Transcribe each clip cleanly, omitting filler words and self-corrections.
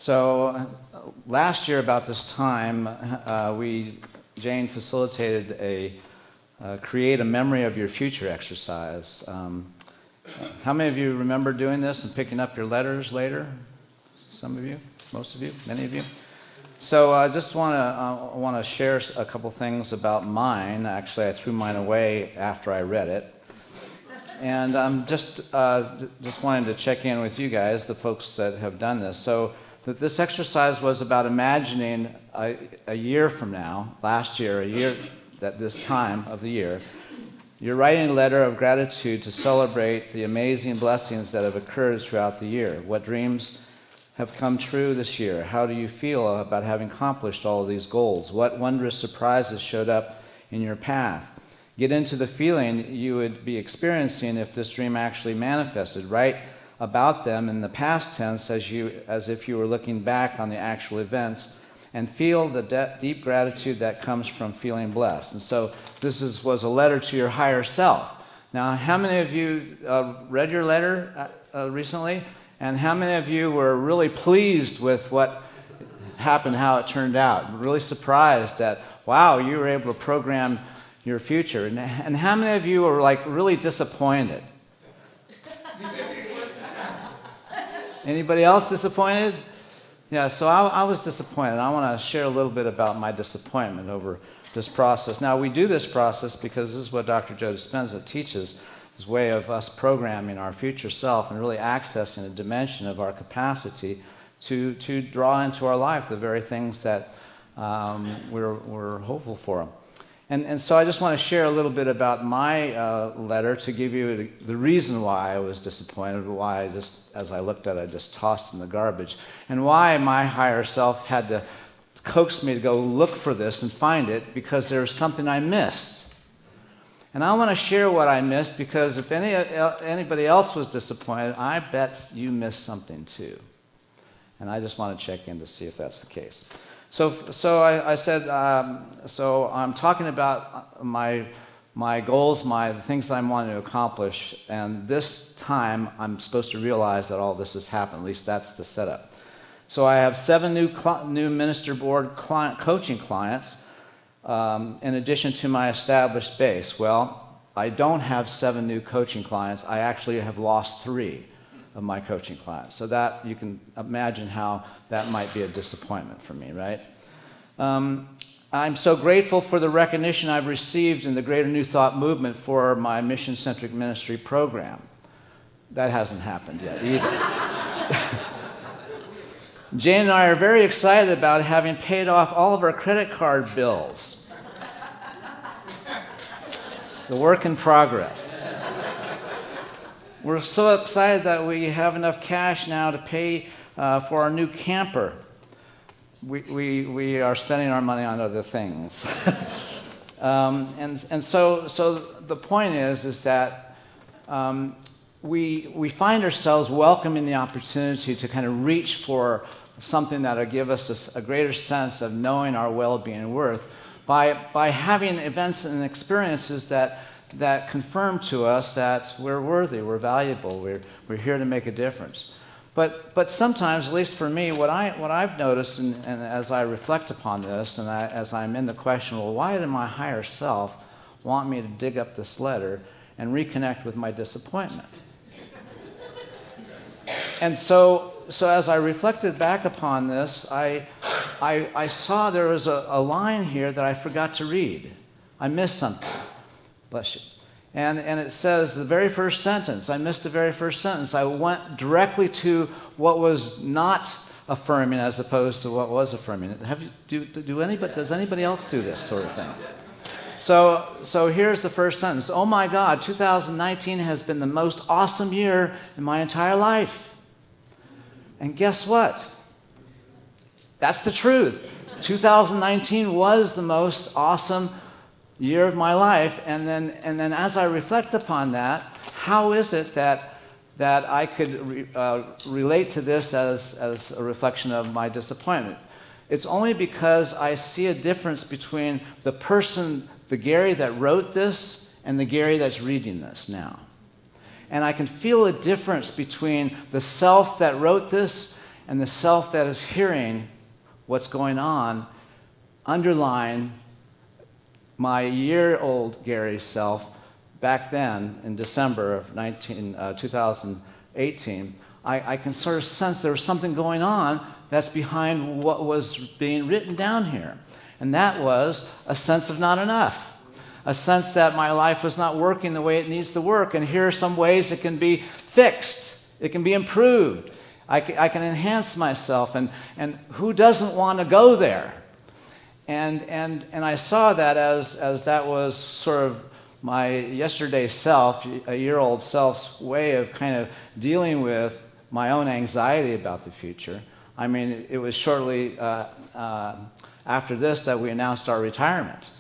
Last year about this time, Jane facilitated a create a memory of your future exercise. How many of you remember doing this and picking up your letters later? Some of you, most of you, many of you. So I just want to share a couple things about mine. Actually, I threw mine away after I read it. And I'm just wanting to check in with you guys, the folks that have done this. So this exercise was about imagining a year from now, last year, a year at this time of the year, you're writing a letter of gratitude to celebrate the amazing blessings that have occurred throughout the year. What dreams have come true this year? How do you feel about having accomplished all of these goals? What wondrous surprises showed up in your path? Get into the feeling you would be experiencing if this dream actually manifested. Write about them in the past tense as if you were looking back on the actual events, and feel the deep gratitude that comes from feeling blessed. And so this was a letter to your higher self. Now, how many of you read your letter recently? And how many of you were really pleased with what happened, how it turned out? Really surprised that, wow, you were able to program your future. And how many of you were really disappointed? Anybody else disappointed? Yeah, so I was disappointed. I want to share a little bit about my disappointment over this process. Now, we do this process because this is what Dr. Joe Dispenza teaches, his way of us programming our future self and really accessing a dimension of our capacity to draw into our life the very things that we're hopeful for. And so I just want to share a little bit about my letter to give you the reason why I was disappointed, why as I looked at it, I just tossed in the garbage, and why my higher self had to coax me to go look for this and find it, because there was something I missed. And I want to share what I missed, because if anybody else was disappointed, I bet you missed something too. And I just want to check in to see if that's the case. So I said, so I'm talking about my goals, the things that I'm wanting to accomplish, and this time I'm supposed to realize that all this has happened. At least that's the setup. So I have 7 new Minister Board coaching clients, in addition to my established base. Well, I don't have 7 new coaching clients. I actually have lost 3 of my coaching clients. So that, you can imagine how that might be a disappointment for me, right? I'm so grateful for the recognition I've received in the Greater New Thought movement for my mission-centric ministry program. That hasn't happened yet either. Jane and I are very excited about having paid off all of our credit card bills. It's a work in progress. We're so excited that we have enough cash now to pay for our new camper. We are spending our money on other things. and so the point is that we find ourselves welcoming the opportunity to kind of reach for something that will give us a greater sense of knowing our well-being and worth by having events and experiences that confirm to us that we're worthy, we're valuable, we're here to make a difference. But sometimes, at least for me, what I've noticed, and as I reflect upon this, and as I'm in the question, well, why did my higher self want me to dig up this letter and reconnect with my disappointment? And so as I reflected back upon this, I saw there was a line here that I forgot to read. I missed something. Bless you. And it says the very first sentence. I missed the very first sentence. I went directly to what was not affirming as opposed to what was affirming. Does anybody else do this sort of thing? So here's the first sentence. Oh my God, 2019 has been the most awesome year in my entire life. And guess what? That's the truth. 2019 was the most awesome year of my life, and then as I reflect upon that, how is it that I could relate to this as a reflection of my disappointment? It's only because I see a difference between the person, the Gary that wrote this, and the Gary that's reading this now. And I can feel a difference between the self that wrote this and the self that is hearing what's going on underline my year-old Gary's self back then in December of 2018. I can sort of sense there was something going on that's behind what was being written down here. And that was a sense of not enough, a sense that my life was not working the way it needs to work. And here are some ways it can be fixed, it can be improved. I can enhance myself, and who doesn't want to go there? And I saw that as that was sort of my yesterday self, a year-old self's way of kind of dealing with my own anxiety about the future. I mean, it was shortly after this that we announced our retirement,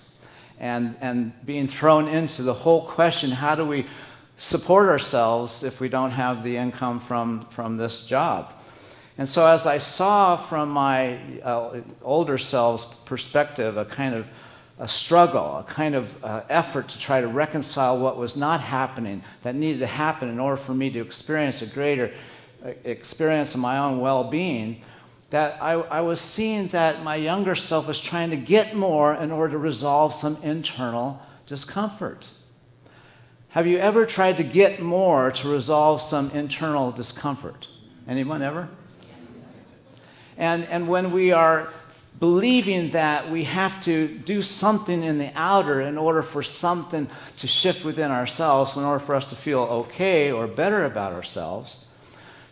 and being thrown into the whole question: how do we support ourselves if we don't have the income from this job? And so as I saw from my older self's perspective a kind of a struggle, a kind of effort to try to reconcile what was not happening, that needed to happen in order for me to experience a greater experience of my own well-being, that I was seeing that my younger self was trying to get more in order to resolve some internal discomfort. Have you ever tried to get more to resolve some internal discomfort? Anyone ever? And when we are believing that we have to do something in the outer in order for something to shift within ourselves, in order for us to feel okay or better about ourselves,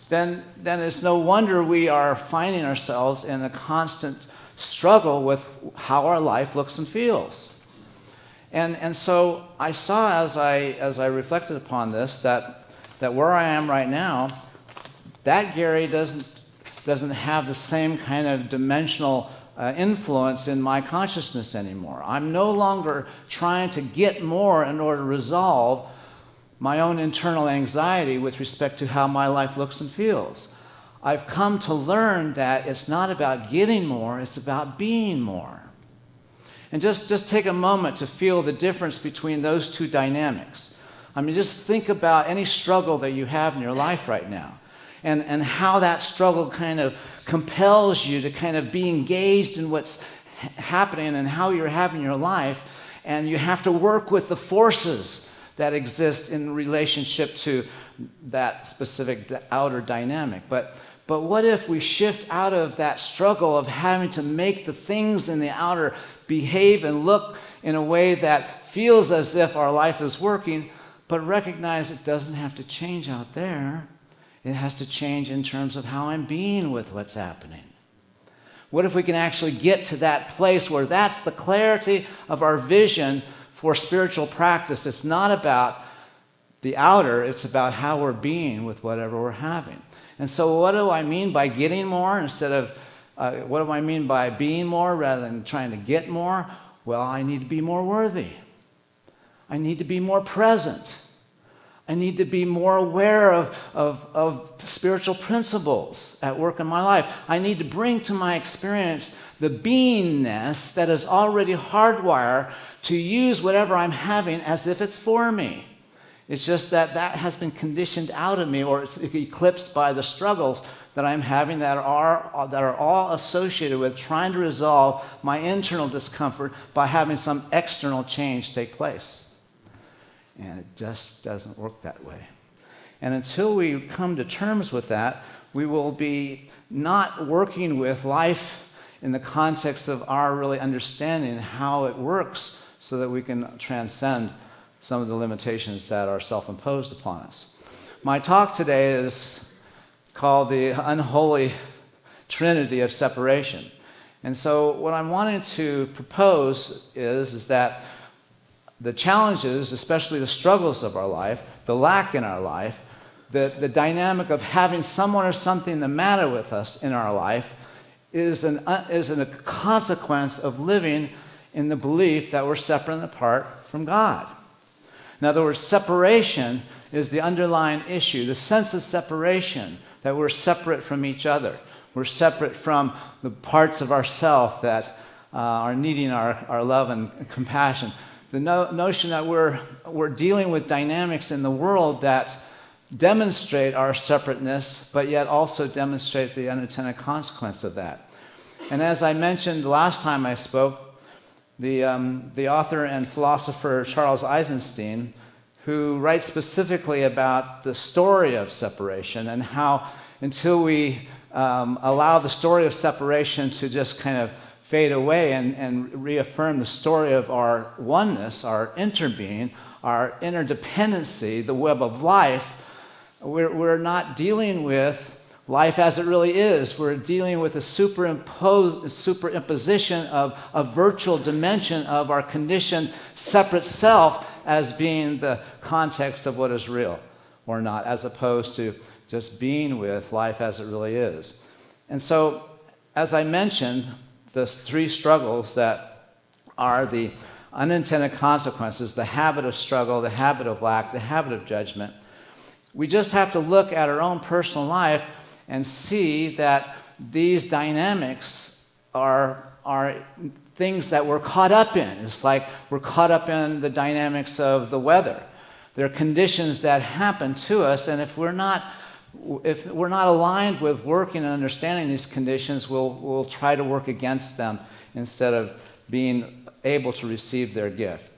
then it's no wonder we are finding ourselves in a constant struggle with how our life looks and feels. And so I saw as I reflected upon this that where I am right now, that Gary doesn't have the same kind of dimensional influence in my consciousness anymore. I'm no longer trying to get more in order to resolve my own internal anxiety with respect to how my life looks and feels. I've come to learn that it's not about getting more, it's about being more. And just take a moment to feel the difference between those two dynamics. I mean, just think about any struggle that you have in your life right now, and how that struggle kind of compels you to kind of be engaged in what's happening and how you're having your life, and you have to work with the forces that exist in relationship to that specific outer dynamic. But what if we shift out of that struggle of having to make the things in the outer behave and look in a way that feels as if our life is working, but recognize it doesn't have to change out there. It has to change in terms of how I'm being with what's happening. What if we can actually get to that place where that's the clarity of our vision for spiritual practice? It's not about the outer, it's about how we're being with whatever we're having. And so what do I mean by getting more instead of, what do I mean by being more rather than trying to get more? Well, I need to be more worthy. I need to be more present. I need to be more aware of spiritual principles at work in my life. I need to bring to my experience the beingness that is already hardwired to use whatever I'm having as if it's for me. It's just that has been conditioned out of me, or it's eclipsed by the struggles that I'm having that are all associated with trying to resolve my internal discomfort by having some external change take place. And it just doesn't work that way. And until we come to terms with that, we will be not working with life in the context of our really understanding how it works so that we can transcend some of the limitations that are self-imposed upon us. My talk today is called the Unholy Trinity of Separation. And so what I'm wanting to propose is that the challenges, especially the struggles of our life, the lack in our life, the dynamic of having someone or something the matter with us in our life is a consequence of living in the belief that we're separate and apart from God. In other words, separation is the underlying issue, the sense of separation, that we're separate from each other. We're separate from the parts of ourself that are needing our love and compassion. The notion that we're dealing with dynamics in the world that demonstrate our separateness, but yet also demonstrate the unintended consequence of that. And as I mentioned last time I spoke, the author and philosopher Charles Eisenstein, who writes specifically about the story of separation and how until we allow the story of separation to just kind of fade away and reaffirm the story of our oneness, our interbeing, our interdependency, the web of life, we're not dealing with life as it really is. We're dealing with a superimposition of a virtual dimension of our conditioned separate self as being the context of what is real or not, as opposed to just being with life as it really is. And so, as I mentioned, the three struggles that are the unintended consequences, the habit of struggle, the habit of lack, the habit of judgment, we just have to look at our own personal life and see that these dynamics are things that we're caught up in. It's like we're caught up in the dynamics of the weather. They're conditions that happen to us, and if we're not aligned with working and understanding these conditions, we'll try to work against them instead of being able to receive their gift.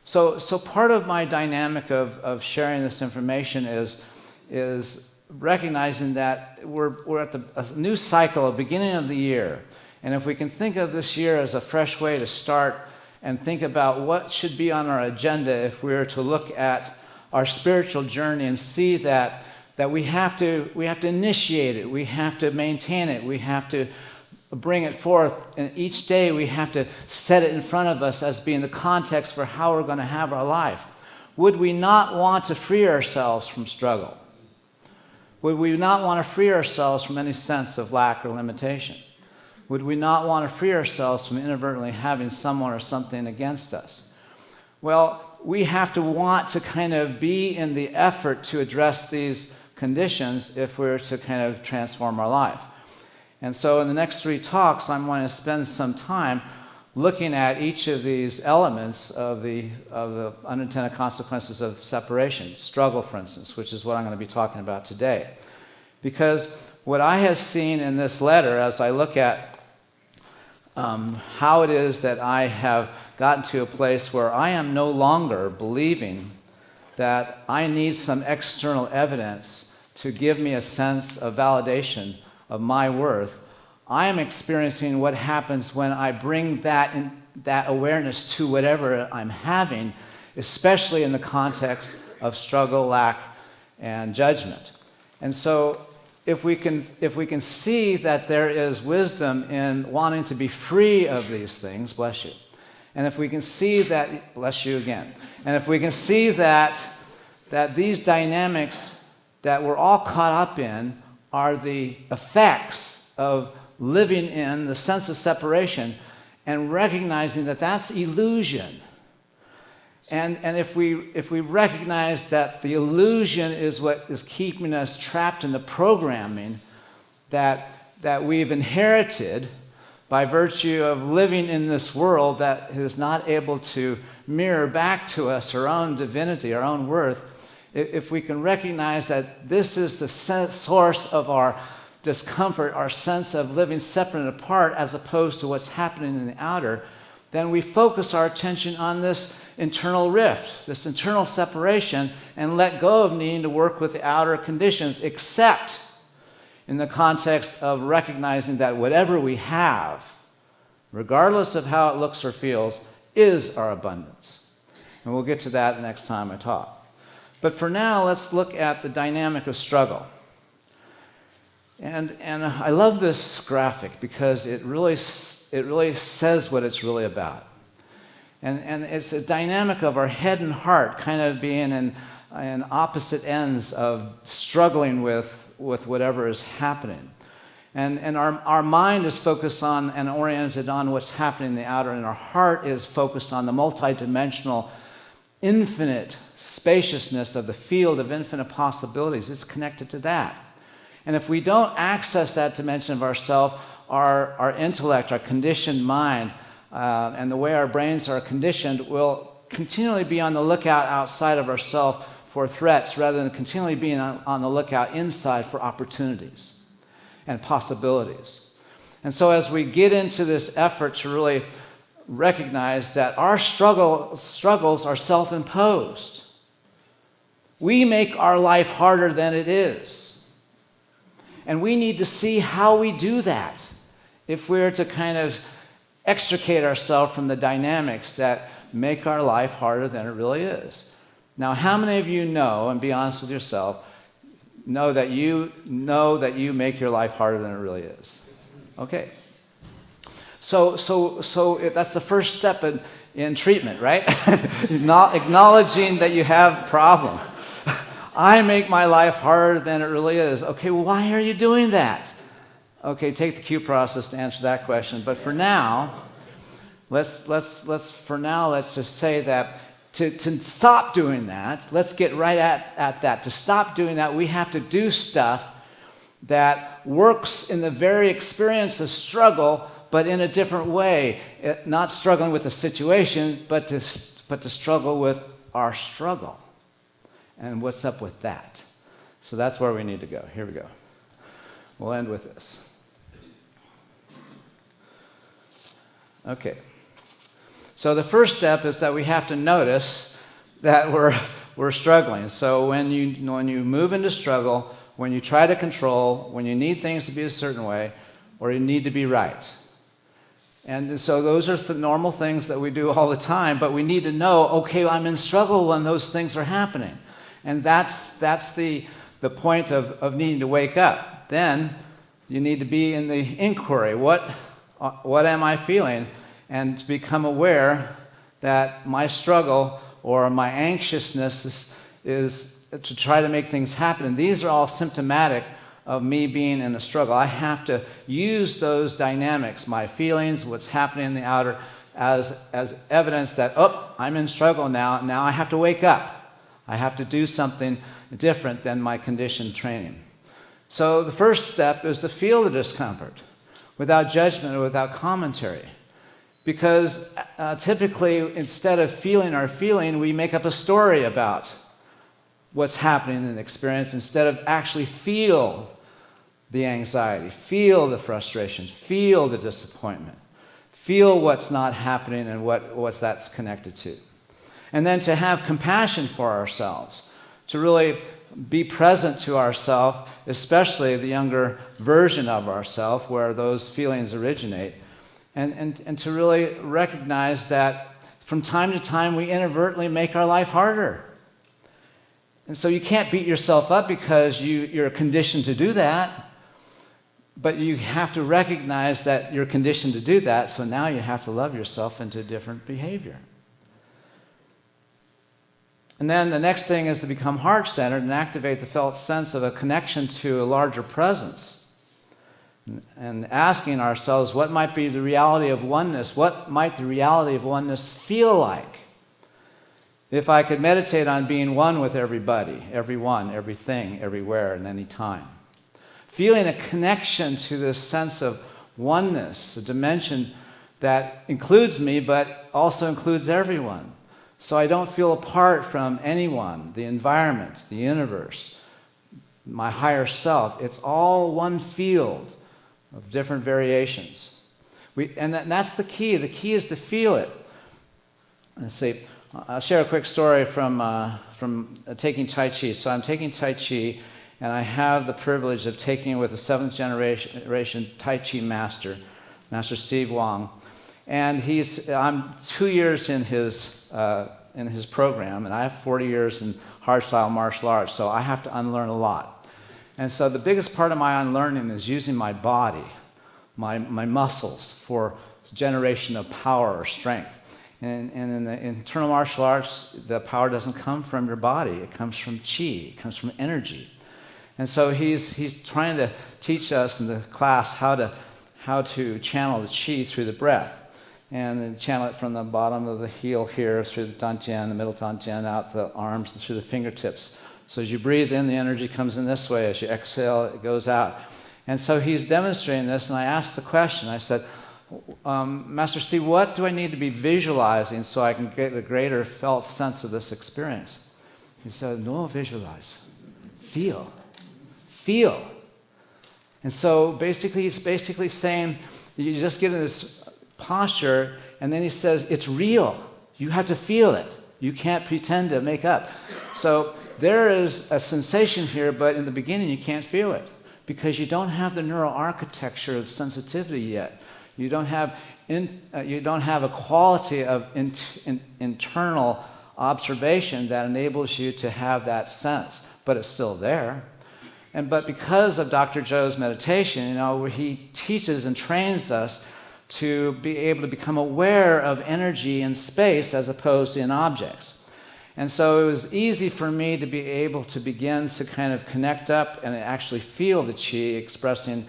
So part of my dynamic of sharing this information is recognizing that we're at a new cycle, a beginning of the year. And if we can think of this year as a fresh way to start and think about what should be on our agenda if we were to look at our spiritual journey and see that we have to initiate it, we have to maintain it, we have to bring it forth, and each day we have to set it in front of us as being the context for how we're going to have our life. Would we not want to free ourselves from struggle? Would we not want to free ourselves from any sense of lack or limitation? Would we not want to free ourselves from inadvertently having someone or something against us? Well, we have to want to kind of be in the effort to address these conditions if we're to kind of transform our life. And so in the next three talks, I'm going to spend some time looking at each of these elements of the unintended consequences of separation, struggle, for instance, which is what I'm going to be talking about today. Because what I have seen in this letter, as I look at how it is that I have gotten to a place where I am no longer believing that I need some external evidence to give me a sense of validation of my worth, I am experiencing what happens when I bring that awareness to whatever I'm having, especially in the context of struggle, lack, and judgment. And so if we can see that there is wisdom in wanting to be free of these things, bless you, and if we can see that, bless you again, and if we can see that these dynamics that we're all caught up in are the effects of living in the sense of separation and recognizing that that's illusion. And if we recognize that the illusion is what is keeping us trapped in the programming that we've inherited by virtue of living in this world that is not able to mirror back to us our own divinity, our own worth, if we can recognize that this is the source of our discomfort, our sense of living separate and apart as opposed to what's happening in the outer, then we focus our attention on this internal rift, this internal separation, and let go of needing to work with the outer conditions, except in the context of recognizing that whatever we have, regardless of how it looks or feels, is our abundance. And we'll get to that next time I talk. But for now, let's look at the dynamic of struggle. And I love this graphic because it really says what it's really about. And it's a dynamic of our head and heart kind of being in opposite ends of struggling with whatever is happening. And our mind is focused on and oriented on what's happening in the outer, and our heart is focused on the multidimensional, infinite spaciousness of the field of infinite possibilities. It's connected to that. And if we don't access that dimension of ourself, our intellect, our conditioned mind, and the way our brains are conditioned will continually be on the lookout outside of ourself for threats rather than continually being on the lookout inside for opportunities and possibilities. And so as we get into this effort to really recognize that our struggles are self-imposed, we make our life harder than it is. And we need to see how we do that if we're to kind of extricate ourselves from the dynamics that make our life harder than it really is. Now, how many of you know, and be honest with yourself, know that you make your life harder than it really is? Okay. So that's the first step in treatment, right? Not acknowledging that you have a problem. I make my life harder than it really is. Okay, well, why are you doing that? Okay, take the Q process to answer that question. But for now, let's just say that to stop doing that, let's get right at that. To stop doing that, we have to do stuff that works in the very experience of struggle, but in a different way. Not struggling with the situation, but to struggle with our struggle. And what's up with that? So that's where we need to go. Here we go. We'll end with this. Okay. So the first step is that we have to notice that we're struggling. So when you move into struggle, when you try to control, when you need things to be a certain way, or you need to be right. And so those are the normal things that we do all the time, but we need to know, okay, I'm in struggle when those things are happening. And that's the point of needing to wake up. Then you need to be in the inquiry. What am I feeling? And to become aware that my struggle or my anxiousness is to try to make things happen. And these are all symptomatic of me being in a struggle. I have to use those dynamics, my feelings, what's happening in the outer, as evidence that, I'm in struggle now. Now I have to wake up. I have to do something different than my conditioned training. So the first step is to feel the discomfort without judgment or without commentary. Because typically, instead of feeling our feeling, we make up a story about what's happening in the experience instead of actually feel the anxiety, feel the frustration, feel the disappointment, feel what's not happening and what that's connected to. And then to have compassion for ourselves, to really be present to ourselves, especially the younger version of ourselves where those feelings originate, and to really recognize that from time to time we inadvertently make our life harder. And so you can't beat yourself up because you're conditioned to do that, but you have to recognize that you're conditioned to do that, so now you have to love yourself into different behavior. And then the next thing is to become heart-centered and activate the felt sense of a connection to a larger presence. And asking ourselves, what might be the reality of oneness? What might the reality of oneness feel like? If I could meditate on being one with everybody, everyone, everything, everywhere, and any time. Feeling a connection to this sense of oneness, a dimension that includes me but also includes everyone. So I don't feel apart from anyone, the environment, the universe, my higher self. It's all one field of different variations. That's the key. The key is to feel it. Let's see. I'll share a quick story from taking Tai Chi. So I'm taking Tai Chi, and I have the privilege of taking it with a 7th generation Tai Chi master, Master Steve Wong. And I'm 2 years in his program, and I have 40 years in hardstyle martial arts, so I have to unlearn a lot. And so the biggest part of my unlearning is using my body, my muscles, for generation of power or strength. And in the internal martial arts, the power doesn't come from your body, it comes from chi, it comes from energy. And so he's trying to teach us in the class how to channel the chi through the breath. And then channel it from the bottom of the heel here through the dantian, the middle dantian, out the arms and through the fingertips. So as you breathe in, the energy comes in this way. As you exhale, it goes out. And so he's demonstrating this, and I asked the question. I said, Master Steve, what do I need to be visualizing so I can get a greater felt sense of this experience? He said, no, visualize. Feel. Feel. And so basically, he's basically saying, you just get in this posture, and then he says, it's real. You have to feel it. You can't pretend to make up. So there is a sensation here, but in the beginning you can't feel it because you don't have the neural architecture of sensitivity yet. You don't have a quality of internal observation that enables you to have that sense, but it's still there. But because of Dr. Joe's meditation, where he teaches and trains us to be able to become aware of energy in space as opposed to in objects. And so it was easy for me to be able to begin to kind of connect up and actually feel the chi expressing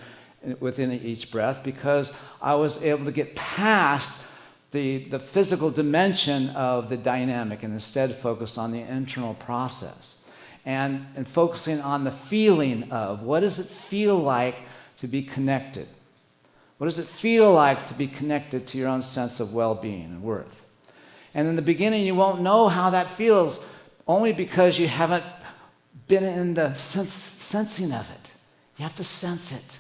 within each breath because I was able to get past the physical dimension of the dynamic and instead focus on the internal process. And focusing on the feeling of what does it feel like to be connected? What does it feel like to be connected to your own sense of well-being and worth? And in the beginning, you won't know how that feels only because you haven't been in the sensing of it. You have to sense it.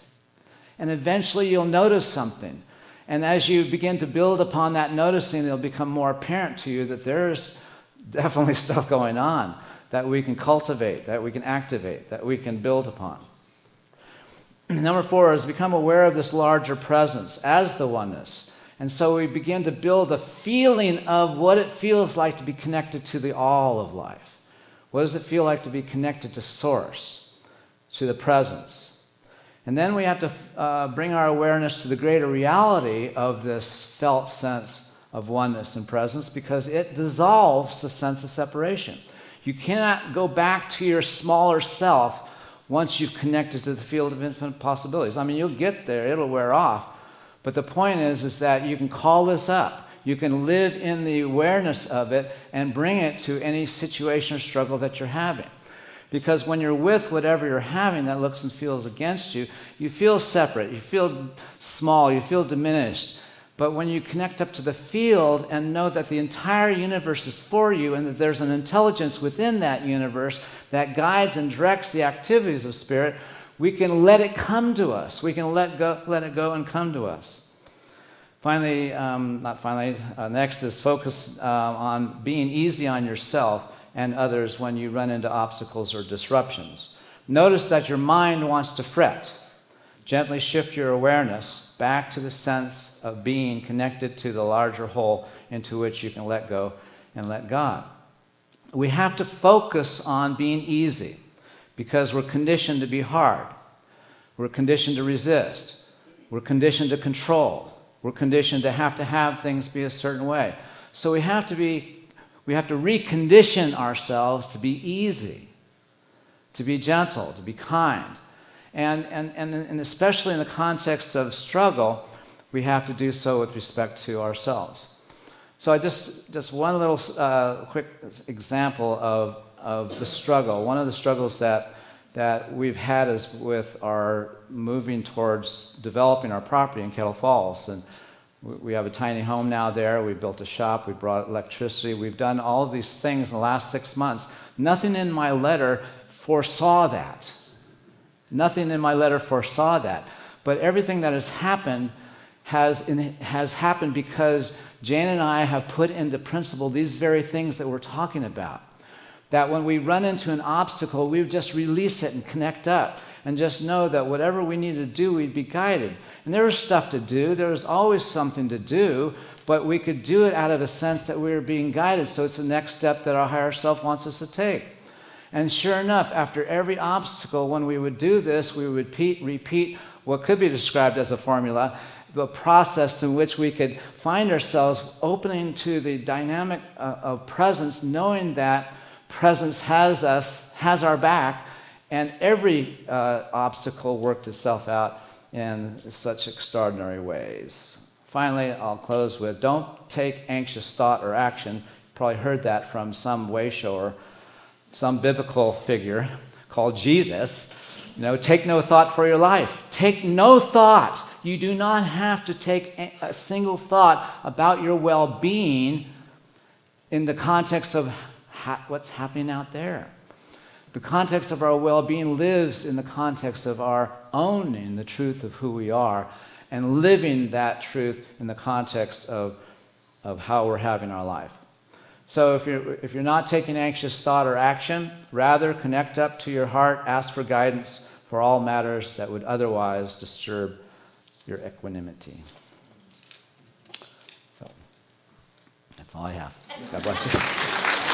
And eventually, you'll notice something. And as you begin to build upon that noticing, it'll become more apparent to you that there's definitely stuff going on that we can cultivate, that we can activate, that we can build upon. Number 4 is become aware of this larger presence as the oneness. And so we begin to build a feeling of what it feels like to be connected to the all of life. What does it feel like to be connected to Source, to the presence? And then we have to bring our awareness to the greater reality of this felt sense of oneness and presence because it dissolves the sense of separation. You cannot go back to your smaller self once you've connected to the field of infinite possibilities. I mean, you'll get there, it'll wear off. But the point is that you can call this up. You can live in the awareness of it and bring it to any situation or struggle that you're having. Because when you're with whatever you're having that looks and feels against you, you feel separate, you feel small, you feel diminished. But when you connect up to the field and know that the entire universe is for you and that there's an intelligence within that universe that guides and directs the activities of spirit, we can let it come to us. We can let it go and come to us. Next is focus on being easy on yourself and others when you run into obstacles or disruptions. Notice that your mind wants to fret. Gently shift your awareness back to the sense of being connected to the larger whole into which you can let go and let God. We have to focus on being easy because we're conditioned to be hard. We're conditioned to resist. We're conditioned to control. We're conditioned to have things be a certain way. So we have to recondition ourselves to be easy, to be gentle, to be kind. And especially in the context of struggle, we have to do so with respect to ourselves. So I just one little quick example of the struggle. One of the struggles that we've had is with our moving towards developing our property in Kettle Falls. And we have a tiny home now there. We built a shop. We brought electricity. We've done all of these things in the last 6 months. Nothing in my letter foresaw that. Nothing in my letter foresaw that. But everything that has happened has happened because Jane and I have put into principle these very things that we're talking about. That when we run into an obstacle, we just release it and connect up and just know that whatever we need to do, we'd be guided. And there was stuff to do. There was always something to do, but we could do it out of a sense that we were being guided. So it's the next step that our higher self wants us to take. And sure enough, after every obstacle, when we would do this, we would repeat what could be described as a formula, the process in which we could find ourselves opening to the dynamic of presence, knowing that presence has us, has our back, and every obstacle worked itself out in such extraordinary ways. Finally, I'll close with, don't take anxious thought or action. You probably heard that from some way-shower, some biblical figure called Jesus. Take no thought for your life. Take no thought. You do not have to take a single thought about your well-being in the context of what's happening out there. The context of our well-being lives in the context of our owning the truth of who we are and living that truth in the context of how we're having our life. So if you're not taking anxious thought or action, rather connect up to your heart, ask for guidance for all matters that would otherwise disturb your equanimity. So that's all I have. God bless you.